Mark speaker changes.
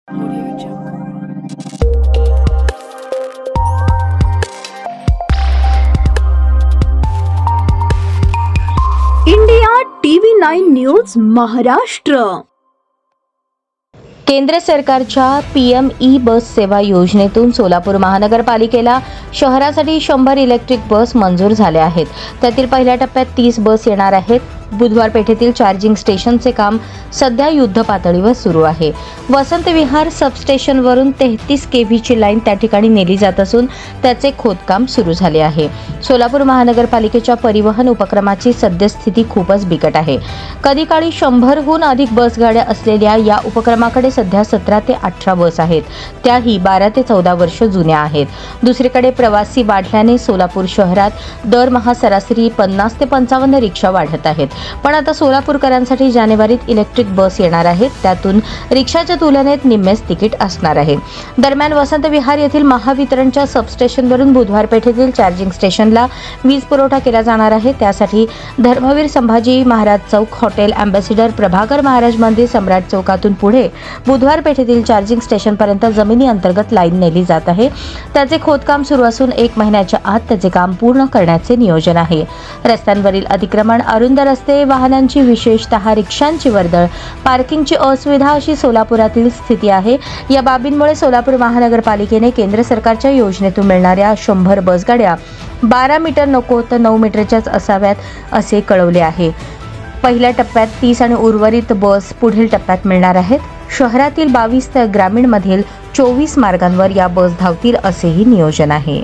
Speaker 1: India TV9 news Maharashtra.
Speaker 2: केंद्र सरकारच्या PM-E बस सेवा योजनेतून सोलापूर महानगरपालिकेला शहरासाठी 100 इलेक्ट्रिक बस मंजूर झाल्या आहेत। त्यातील पहिल्या टप्प्यात 30 बस येणार आहेत। बुधवार पेठेतील चार्जिंग स्टेशनचे काम सध्या युद्ध पातळीवर सुरू आहे। वसंत विहार सबस्टेशनवरून 33 kV ची लाईन त्या ठिकाणी नेली जात असून त्याचे खोदकाम सुरू झाले आहे। सोलापूर महानगरपालिकेच्या परिवहन उपक्रमाची सद्यस्थिती खूपच बिकट आहे। कधी काळी 100हून अधिक बस गाड्या असलेल्या या उपक्रमाकडे सध्या 17 ते 18 बस आहेत, त्याही 12 ते 14 वर्ष जुन्या आहेत। दुसरीकडे प्रवासी वाढल्याने सोलापूर शहरात दरमहा सरासरी 50 ते 55 रिक्षा वाढत आहेत। पण आता सोलापूरकरांसाठी जानेवारीत इलेक्ट्रिक बस येणार आहेत, त्यातून रिक्षाच्या तुलनेत निम्मेच तिकीट असणार आहे। दरम्यान वसंत विहार येथील महावितरणच्या सबस्टेशनवरून बुधवार पेठेतील चार्जिंग स्टेशनला वीज पुरवठा केला जाणार आहे। त्यासाठी धर्मवीर संभाजी महाराज चौक, हॉटेल अँबॅसिडर, प्रभाकर महाराज मंदिर, सम्राट चौकातून पुढे बुधवार पेठेतील चार्जिंग स्टेशनपर्यंत जमिनी अंतर्गत लाईन नेली जात आहे। त्याचे खोदकाम सुरू असून 1 महिन्याच्या आत त्याचे काम पूर्ण करण्याचे नियोजन आहे। रस्त्यांवरील अतिक्रमण, अरुंद रस्ते, वाहनांची विशेषतः रिक्षांची वर्दळ, पार्किंगची असुविधा अशी सोलापुरातील स्थिती आहे। या बाबींमुळे सोलापूर महानगरपालिकेने केंद्र सरकारच्या योजनेतून मिळणाऱ्या 100 बसगाड्या 12 मीटर नको तर 9 मीटरच्याच असाव्यात असे कळवले आहे। पहिल्या टप्प्यात 30 आणि उर्वरित बस पुढील टप्प्यात मिळणार आहेत। शहरातील 22 तर ग्रामीणमधील 24 मार्गांवर या बस धावतील असेही नियोजन आहे।